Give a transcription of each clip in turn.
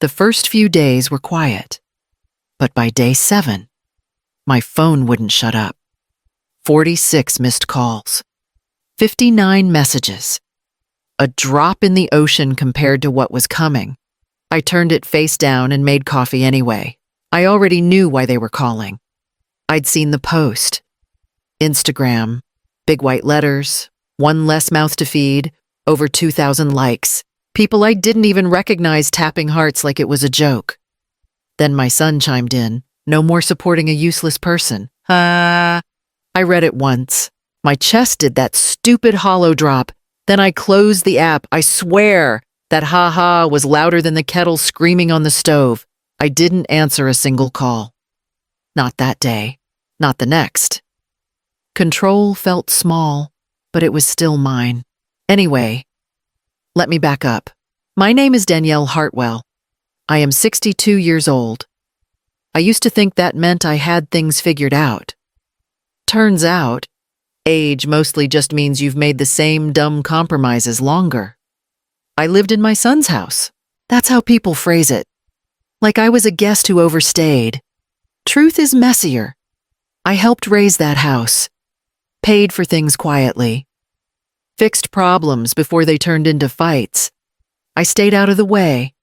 The first few days were quiet. But by day 7, my phone wouldn't shut up. 46 missed calls. 59 messages. A drop in the ocean compared to what was coming. I turned it face down and made coffee anyway. I already knew why they were calling. I'd seen the post. Instagram, big white letters, one less mouth to feed, over 2,000 likes. People I didn't even recognize tapping hearts like it was a joke. Then my son chimed in, no more supporting a useless person. I read it once. My chest did that stupid hollow drop. Then I closed the app. I swear that ha-ha was louder than the kettle screaming on the stove. I didn't answer a single call. Not that day. Not the next. Control felt small, but it was still mine. Anyway, let me back up. My name is Danielle Hartwell. I am 62 years old. I used to think that meant I had things figured out. Turns out, age mostly just means you've made the same dumb compromises longer. I lived in my son's house. That's how people phrase it. Like I was a guest who overstayed. Truth is messier. I helped raise that house. Paid for things quietly. Fixed problems before they turned into fights. I stayed out of the way.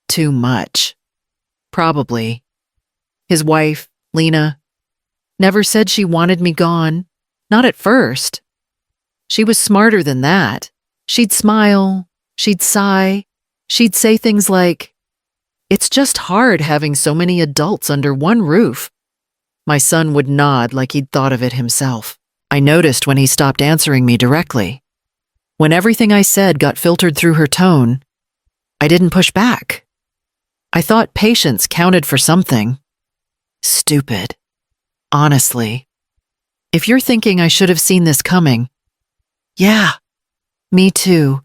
Too much. Probably. His wife, Lena, never said she wanted me gone. Not at first. She was smarter than that. She'd smile. She'd sigh. She'd say things like, "It's just hard having so many adults under one roof." My son would nod like he'd thought of it himself. I noticed when he stopped answering me directly. When everything I said got filtered through her tone, I didn't push back. I thought patience counted for something. Stupid. Honestly. If you're thinking I should have seen this coming, yeah, me too.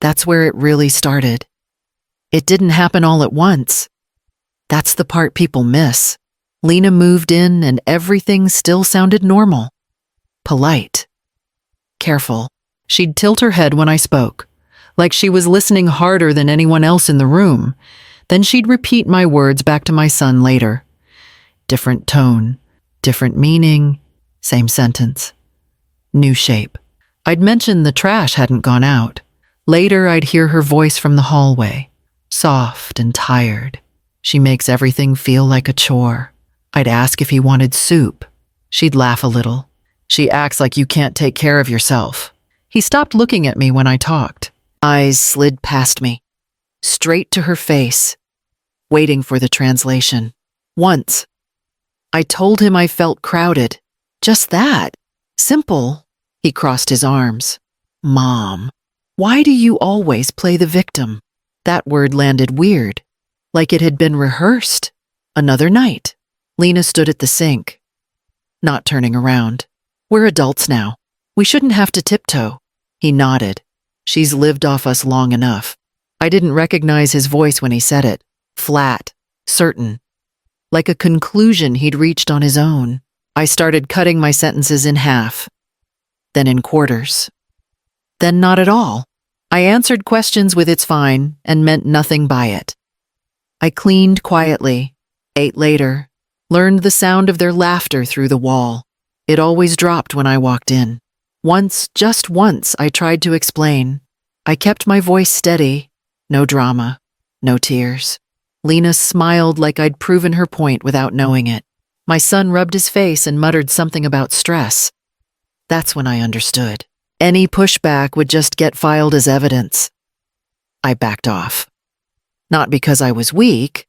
That's where it really started. It didn't happen all at once. That's the part people miss. Lena moved in and everything still sounded normal. Polite. Careful. She'd tilt her head when I spoke, like she was listening harder than anyone else in the room. Then she'd repeat my words back to my son later. Different tone, different meaning, same sentence. New shape. I'd mentioned the trash hadn't gone out. Later, I'd hear her voice from the hallway, soft and tired. She makes everything feel like a chore. I'd ask if he wanted soup. She'd laugh a little. She acts like you can't take care of yourself. He stopped looking at me when I talked. Eyes slid past me, straight to her face, waiting for the translation. Once, I told him I felt crowded. Just that. Simple. He crossed his arms. Mom, why do you always play the victim? That word landed weird, like it had been rehearsed. Another night. Lena stood at the sink, not turning around. We're adults now. We shouldn't have to tiptoe. He nodded. She's lived off us long enough. I didn't recognize his voice when he said it. Flat, certain. Like a conclusion he'd reached on his own. I started cutting my sentences in half, then in quarters, then not at all. I answered questions with "it's fine" and meant nothing by it. I cleaned quietly, ate later, learned the sound of their laughter through the wall. It always dropped when I walked in. Once, just once, I tried to explain. I kept my voice steady. No drama, no tears. Lena smiled like I'd proven her point without knowing it. My son rubbed his face and muttered something about stress. That's when I understood. Any pushback would just get filed as evidence. I backed off. Not because I was weak,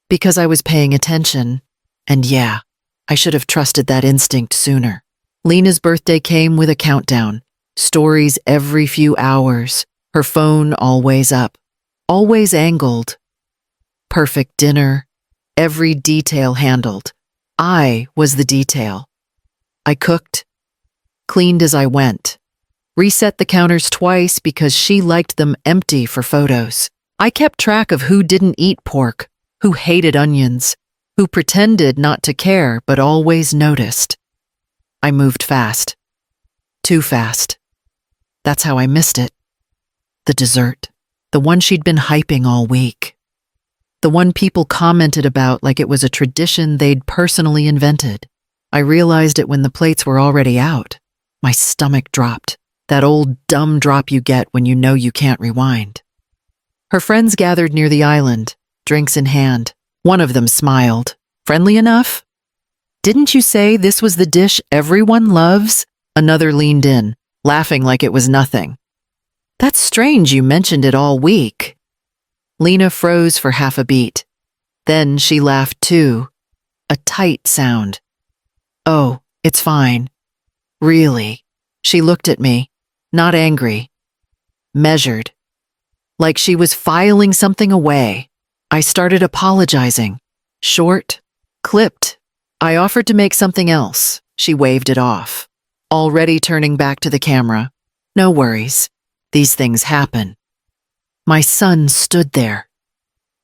because I was paying attention. And yeah, I should have trusted that instinct sooner. Lena's birthday came with a countdown. Stories every few hours. Her phone always up. Always angled. Perfect dinner. Every detail handled. I was the detail. I cooked, cleaned as I went, reset the counters twice because she liked them empty for photos. I kept track of who didn't eat pork, who hated onions, who pretended not to care but always noticed. I moved fast. Too fast. That's how I missed it. The dessert. The one she'd been hyping all week. The one people commented about like it was a tradition they'd personally invented. I realized it when the plates were already out. My stomach dropped. That old dumb drop you get when you know you can't rewind. Her friends gathered near the island, drinks in hand. One of them smiled. Friendly enough? Didn't you say this was the dish everyone loves? Another leaned in, laughing like it was nothing. That's strange you mentioned it all week. Lena froze for half a beat. Then she laughed too. A tight sound. Oh, it's fine. Really? She looked at me, not angry. Measured. Like she was filing something away. I started apologizing. Short, clipped. I offered to make something else. She waved it off. Already turning back to the camera. No worries. These things happen. My son stood there,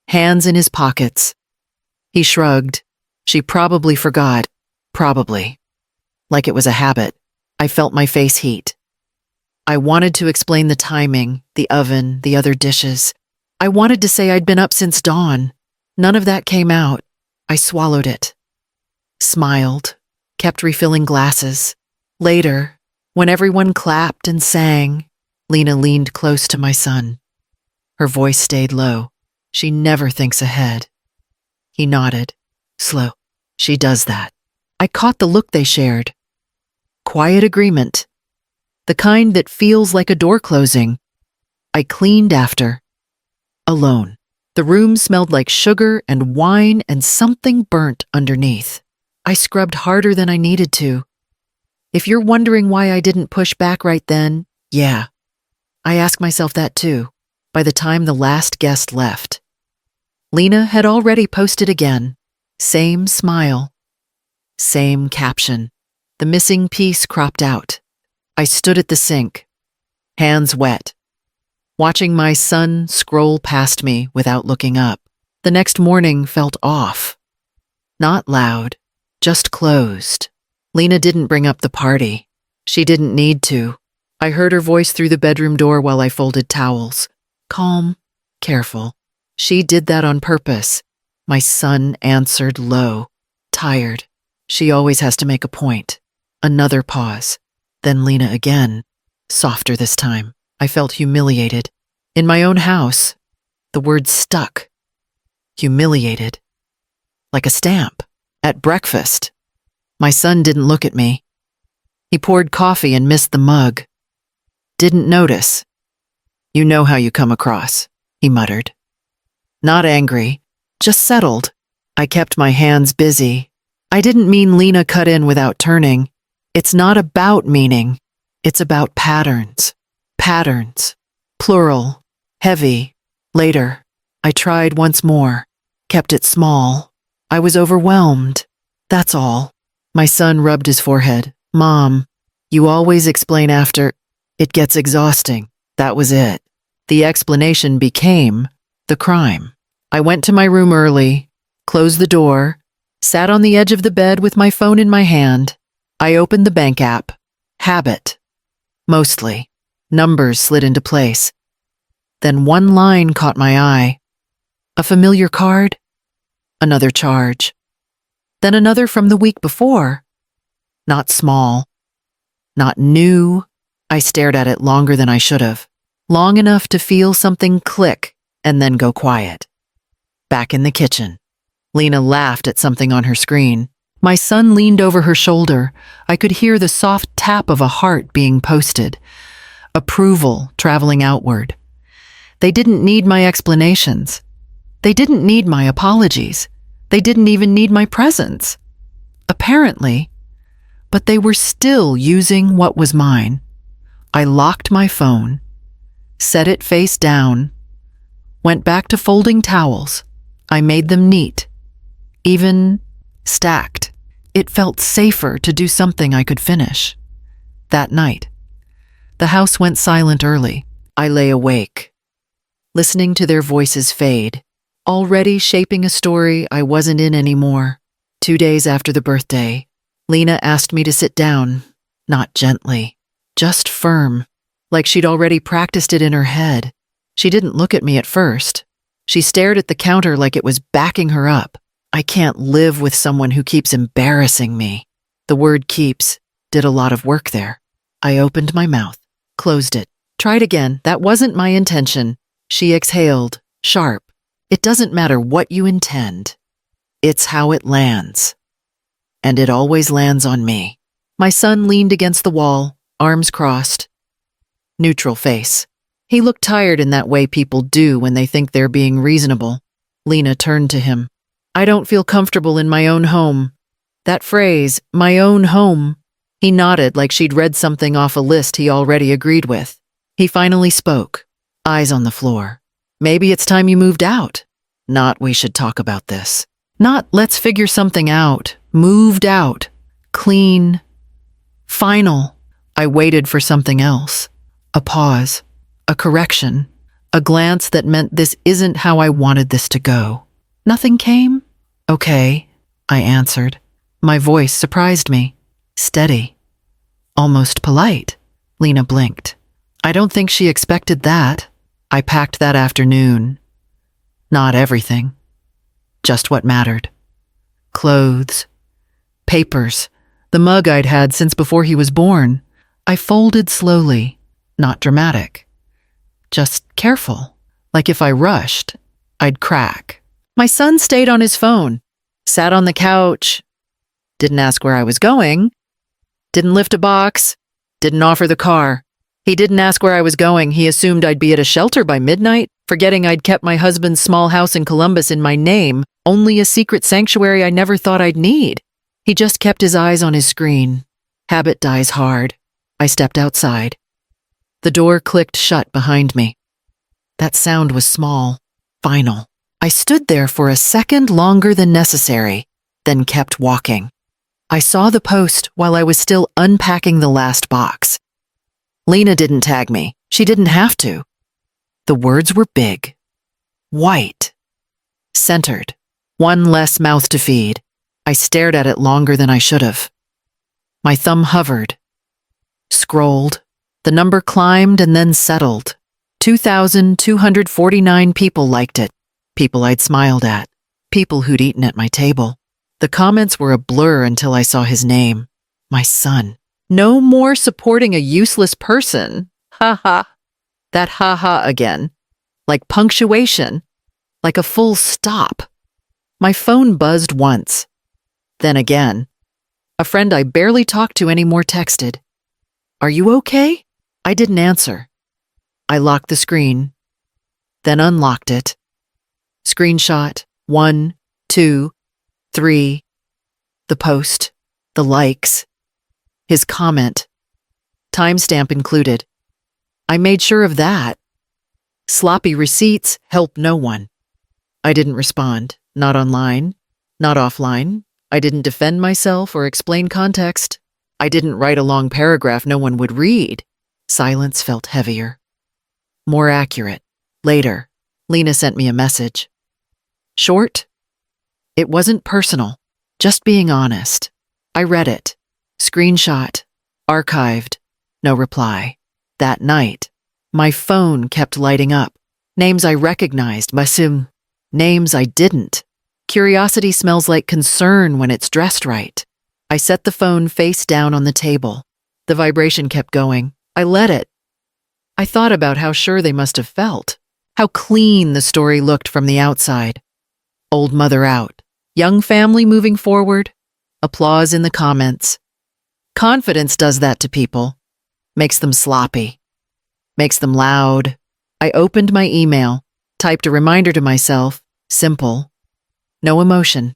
hands in his pockets. He shrugged. She probably forgot. Probably. Like it was a habit. I felt my face heat. I wanted to explain the timing, the oven, the other dishes. I wanted to say I'd been up since dawn. None of that came out. I swallowed it. Smiled. Kept refilling glasses. Later, when everyone clapped and sang, Lena leaned close to my son. Her voice stayed low. She never thinks ahead. He nodded. Slow. She does that. I caught the look they shared. Quiet agreement. The kind that feels like a door closing. I cleaned after. Alone. The room smelled like sugar and wine and something burnt underneath. I scrubbed harder than I needed to. If you're wondering why I didn't push back right then, yeah. I ask myself that too, by the time the last guest left. Lena had already posted again. Same smile. Same caption. The missing piece cropped out. I stood at the sink, hands wet, watching my son scroll past me without looking up. The next morning felt off. Not loud, just closed. Lena didn't bring up the party. She didn't need to. I heard her voice through the bedroom door while I folded towels. Calm, careful. She did that on purpose. My son answered low, tired. She always has to make a point. Another pause. Then Lena again, softer this time. I felt humiliated. In my own house, the word stuck. Humiliated. Like a stamp. At breakfast. My son didn't look at me. He poured coffee and missed the mug. Didn't notice. You know how you come across, he muttered. Not angry, just settled. I kept my hands busy. I didn't mean Lena cut in without turning. It's not about meaning. It's about patterns. Patterns. Plural. Heavy. Later. I tried once more. Kept it small. I was overwhelmed. That's all. My son rubbed his forehead. Mom, you always explain after. It gets exhausting. That was it. The explanation became the crime. I went to my room early, closed the door, sat on the edge of the bed with my phone in my hand. I opened the bank app. Habit. Mostly. Numbers slid into place. Then one line caught my eye. A familiar card. Another charge. Then another from the week before. Not small. Not new. I stared at it longer than I should have. Long enough to feel something click and then go quiet. Back in the kitchen. Lena laughed at something on her screen. My son leaned over her shoulder. I could hear the soft tap of a heart being posted. Approval traveling outward. They didn't need my explanations. They didn't need my apologies. They didn't even need my presence. Apparently. But they were still using what was mine. I locked my phone, set it face down, went back to folding towels. I made them neat, even stacked. It felt safer to do something I could finish. That night, the house went silent early. I lay awake, listening to their voices fade, already shaping a story I wasn't in anymore. 2 days after the birthday, Lena asked me to sit down, not gently, just firm, like she'd already practiced it in her head. She didn't look at me at first, She stared at the counter like it was backing her up. I can't live with someone who keeps embarrassing me. The word keeps did a lot of work there. I opened my mouth, closed it, tried again. That wasn't my intention. She exhaled, sharp. It doesn't matter what you intend. It's how it lands. And it always lands on me. My son leaned against the wall, arms crossed. Neutral face. He looked tired in that way people do when they think they're being reasonable. Lena turned to him. I don't feel comfortable in my own home. That phrase, my own home. He nodded like she'd read something off a list he already agreed with. He finally spoke, eyes on the floor. Maybe it's time you moved out. Not we should talk about this. Not let's figure something out. Moved out. Clean. Final. I waited for something else. A pause. A correction. A glance that meant this isn't how I wanted this to go. Nothing came? Okay, I answered. My voice surprised me. Steady. Almost polite. Lena blinked. I don't think she expected that. I packed that afternoon. Not everything. Just what mattered. Clothes. Papers. The mug I'd had since before he was born. I folded slowly. Not dramatic. Just careful. Like if I rushed, I'd crack. My son stayed on his phone. Sat on the couch. Didn't ask where I was going. Didn't lift a box. Didn't offer the car. He didn't ask where I was going. He assumed I'd be at a shelter by midnight, forgetting I'd kept my husband's small house in Columbus in my name, only a secret sanctuary I never thought I'd need. He just kept his eyes on his screen. Habit dies hard. I stepped outside. The door clicked shut behind me. That sound was small, final. I stood there for a second longer than necessary, then kept walking. I saw the post while I was still unpacking the last box. Lena didn't tag me. She didn't have to. The words were big. White. Centered. One less mouth to feed. I stared at it longer than I should have. My thumb hovered. Scrolled. The number climbed and then settled. 2,249 people liked it. People I'd smiled at. People who'd eaten at my table. The comments were a blur until I saw his name. My son. No more supporting a useless person. Ha ha. That ha ha again. Like punctuation. Like a full stop. My phone buzzed once. Then again. A friend I barely talked to anymore texted. Are you okay? I didn't answer. I locked the screen. Then unlocked it. Screenshot. 1, 2, 3. The post. The likes. His comment. Timestamp included. I made sure of that. Sloppy receipts help no one. I didn't respond. Not online. Not offline. I didn't defend myself or explain context. I didn't write a long paragraph no one would read. Silence felt heavier. More accurate. Later, Lena sent me a message. Short. It wasn't personal. Just being honest. I read it. Screenshot. Archived. No reply. That night, my phone kept lighting up. Names I recognized, Basim. Names I didn't. Curiosity smells like concern when it's dressed right. I set the phone face down on the table. The vibration kept going. I let it. I thought about how sure they must have felt. How clean the story looked from the outside. Old mother out. Young family moving forward. Applause in the comments. Confidence does that to people. Makes them sloppy. Makes them loud. I opened my email, typed a reminder to myself. Simple. No emotion.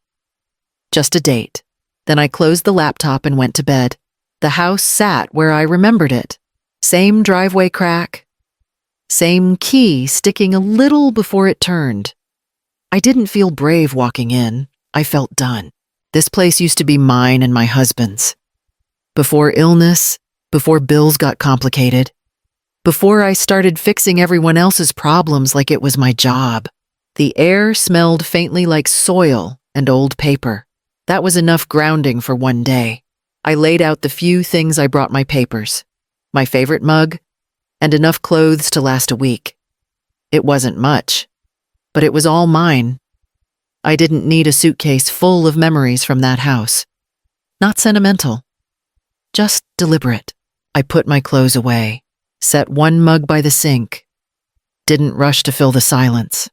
Just a date. Then I closed the laptop and went to bed. The house sat where I remembered it. Same driveway crack. Same key sticking a little before it turned. I didn't feel brave walking in. I felt done. This place used to be mine and my husband's. Before illness, before bills got complicated, before I started fixing everyone else's problems like it was my job. The air smelled faintly like soil and old paper. That was enough grounding for one day. I laid out the few things I brought: my papers, my favorite mug, and enough clothes to last a week. It wasn't much, but it was all mine. I didn't need a suitcase full of memories from that house. Not sentimental, just deliberate. I put my clothes away, set one mug by the sink, didn't rush to fill the silence.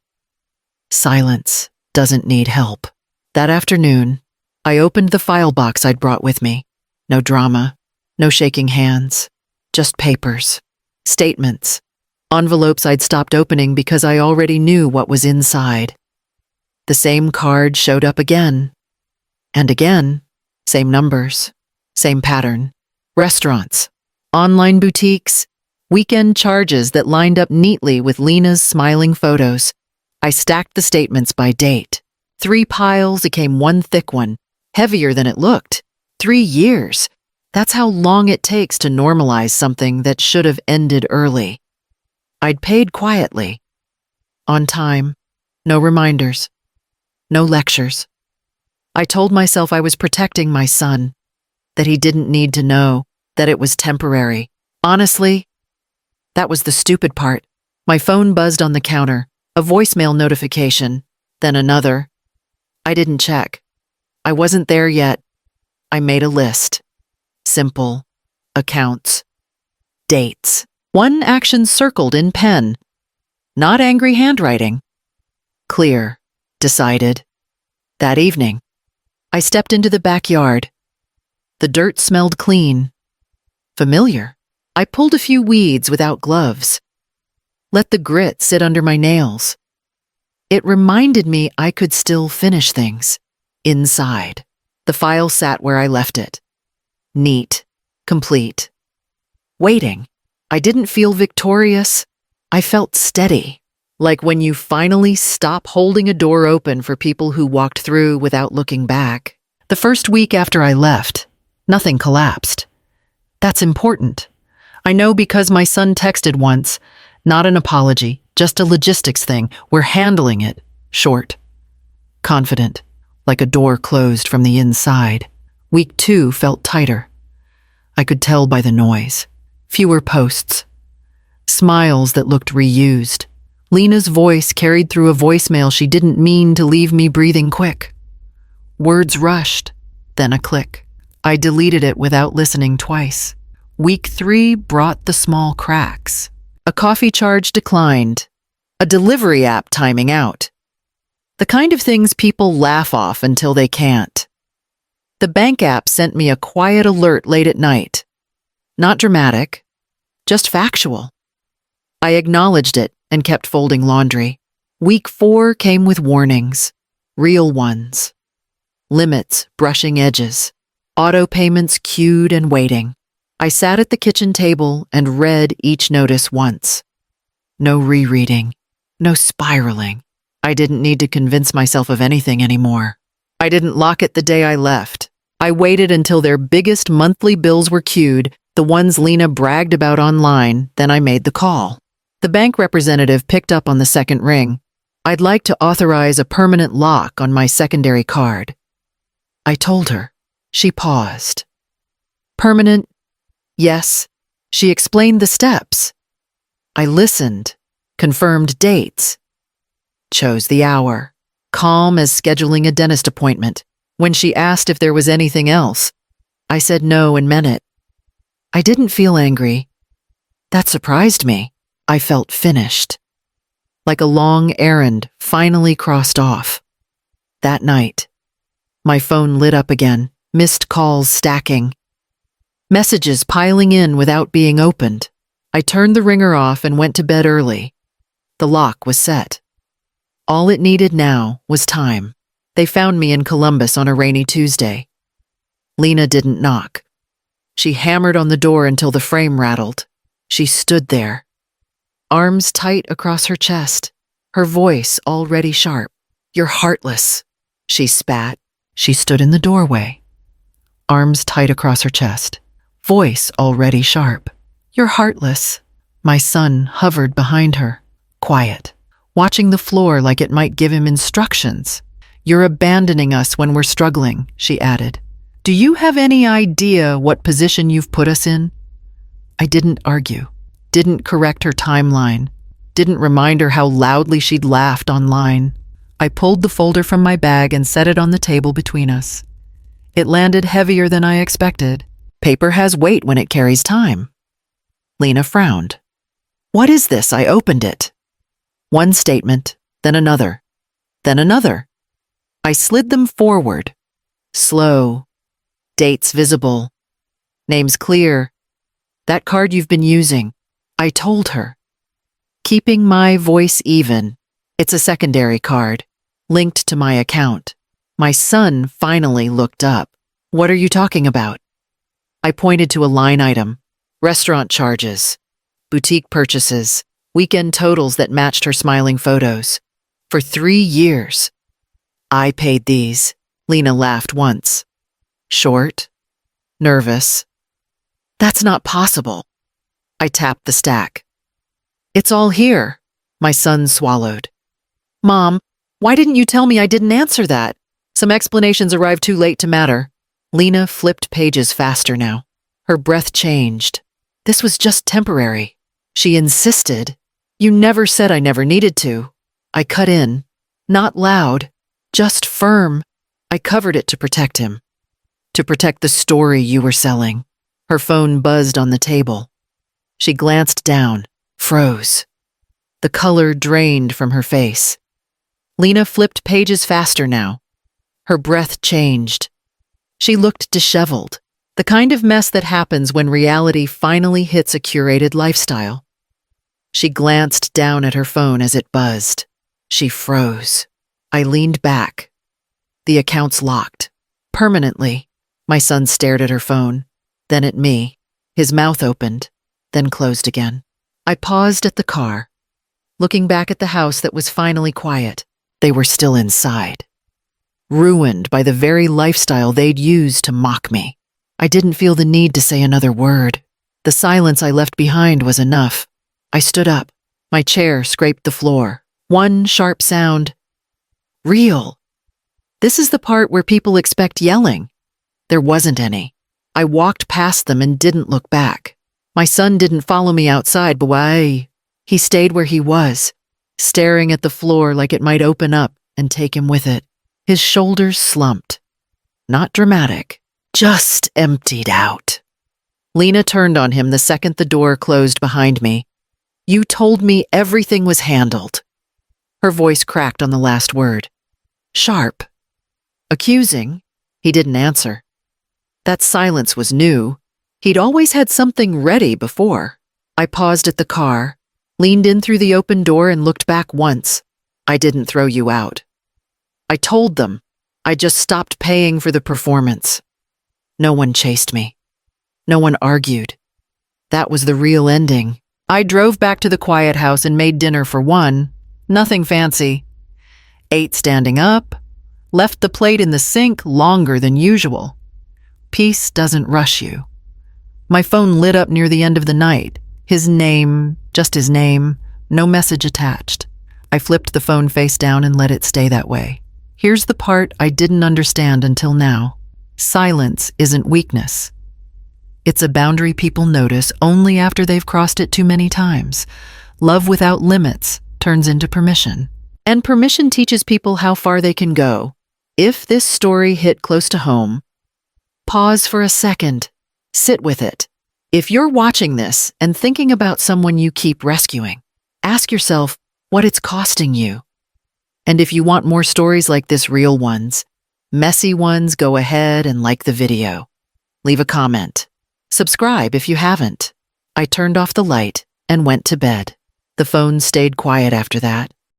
Silence doesn't need help. That afternoon, I opened the file box I'd brought with me. No drama, no shaking hands, just papers, statements, envelopes I'd stopped opening because I already knew what was inside. The same card showed up again and again, same numbers, same pattern. Restaurants, online boutiques, weekend charges that lined up neatly with Lena's smiling photos. I stacked the statements by date. 3 piles became one thick one, heavier than it looked. 3 years. That's how long it takes to normalize something that should have ended early. I'd paid quietly, on time, no reminders, no lectures. I told myself I was protecting my son, that he didn't need to know, that it was temporary. Honestly, that was the stupid part. My phone buzzed on the counter, a voicemail notification, then another. I didn't check. I wasn't there yet. I made a list. Simple. Accounts. Dates. One action circled in pen. Not angry handwriting. Clear. Decided. That evening, I stepped into the backyard. The dirt smelled clean. Familiar. I pulled a few weeds without gloves. Let the grit sit under my nails. It reminded me I could still finish things. Inside. The file sat where I left it. Neat. Complete. Waiting. I didn't feel victorious. I felt steady. Like when you finally stop holding a door open for people who walked through without looking back. The first week after I left, nothing collapsed. That's important. I know because my son texted once, not an apology, just a logistics thing. We're handling it. Short. Confident. Like a door closed from the inside. Week 2 felt tighter. I could tell by the noise. Fewer posts. Smiles that looked reused. Lena's voice carried through a voicemail she didn't mean to leave me breathing quick. Words rushed, then a click. I deleted it without listening twice. Week 3 brought the small cracks. A coffee charge declined. A delivery app timing out. The kind of things people laugh off until they can't. The bank app sent me a quiet alert late at night. Not dramatic, just factual. I acknowledged it and kept folding laundry. Week 4 came with warnings. Real ones. Limits brushing edges. Auto payments queued and waiting. I sat at the kitchen table and read each notice once. No rereading. No spiraling. I didn't need to convince myself of anything anymore. I didn't lock it the day I left. I waited until their biggest monthly bills were queued, the ones Lena bragged about online, then I made the call. The bank representative picked up on the second ring. I'd like to authorize a permanent lock on my secondary card. I told her. She paused. Permanent? Yes. She explained the steps. I listened, confirmed dates, chose the hour, calm as scheduling a dentist appointment. When she asked if there was anything else, I said no and meant it. I didn't feel angry. That surprised me. I felt finished. Like a long errand finally crossed off. That night, my phone lit up again, missed calls stacking. Messages piling in without being opened. I turned the ringer off and went to bed early. The lock was set. All it needed now was time. They found me in Columbus on a rainy Tuesday. Lena didn't knock. She hammered on the door until the frame rattled. She stood there, arms tight across her chest, her voice already sharp. You're heartless, she spat. She stood in the doorway, arms tight across her chest, voice already sharp. You're heartless. My son hovered behind her, quiet, watching the floor like it might give him instructions. You're abandoning us when we're struggling, she added. Do you have any idea what position you've put us in? I didn't argue, didn't correct her timeline, Didn't remind her how loudly she'd laughed online. I pulled the folder from my bag and set it on the table between us. It landed heavier than I expected. Paper has weight when it carries time. Lena frowned. What is this? I opened it. One statement, then another, then another. I slid them forward. Slow. Dates visible. Names clear. That card you've been using. I told her. Keeping my voice even. It's a secondary card, linked to my account. My son finally looked up. What are you talking about? I pointed to a line item. Restaurant charges. Boutique purchases. Weekend totals that matched her smiling photos. For 3 years. I paid these. Lena laughed once. Short. Nervous. That's not possible. I tapped the stack. It's all here. My son swallowed. Mom, why didn't you tell me I didn't answer that? Some explanations arrived too late to matter. Lena flipped pages faster now. Her breath changed. This was just temporary. She insisted. You never said I never needed to. I cut in. Not loud, just firm. I covered it to protect him. To protect the story you were selling. Her phone buzzed on the table. She glanced down, froze. The color drained from her face. Lena flipped pages faster now. Her breath changed. She looked disheveled, the kind of mess that happens when reality finally hits a curated lifestyle. She glanced down at her phone as it buzzed. She froze. I leaned back. The account's locked. Permanently. My son stared at her phone, then at me. His mouth opened, then closed again. I paused at the car, looking back at the house that was finally quiet. They were still inside. Ruined by the very lifestyle they'd used to mock me. I didn't feel the need to say another word. The silence I left behind was enough. I stood up. My chair scraped the floor. One sharp sound. Real. This is the part where people expect yelling. There wasn't any. I walked past them and didn't look back. My son didn't follow me outside, but why? He stayed where he was, staring at the floor like it might open up and take him with it. His shoulders slumped. Not dramatic, just emptied out. Lena turned on him the second the door closed behind me. You told me everything was handled. Her voice cracked on the last word. Sharp. Accusing. He didn't answer. That silence was new. He'd always had something ready before. I paused at the car, leaned in through the open door and looked back once. I didn't throw you out. I told them. I just stopped paying for the performance. No one chased me. No one argued. That was the real ending. I drove back to the quiet house and made dinner for one. Nothing fancy. Ate standing up. Left the plate in the sink longer than usual. Peace doesn't rush you. My phone lit up near the end of the night. His name, just his name, no message attached. I flipped the phone face down and let it stay that way. Here's the part I didn't understand until now. Silence isn't weakness. It's a boundary people notice only after they've crossed it too many times. Love without limits turns into permission. And permission teaches people how far they can go. If this story hit close to home, pause for a second. Sit with it. If you're watching this and thinking about someone you keep rescuing, ask yourself what it's costing you. And if you want more stories like this, real ones, messy ones, go ahead and like the video. Leave a comment. Subscribe if you haven't. I turned off the light and went to bed. The phone stayed quiet after that.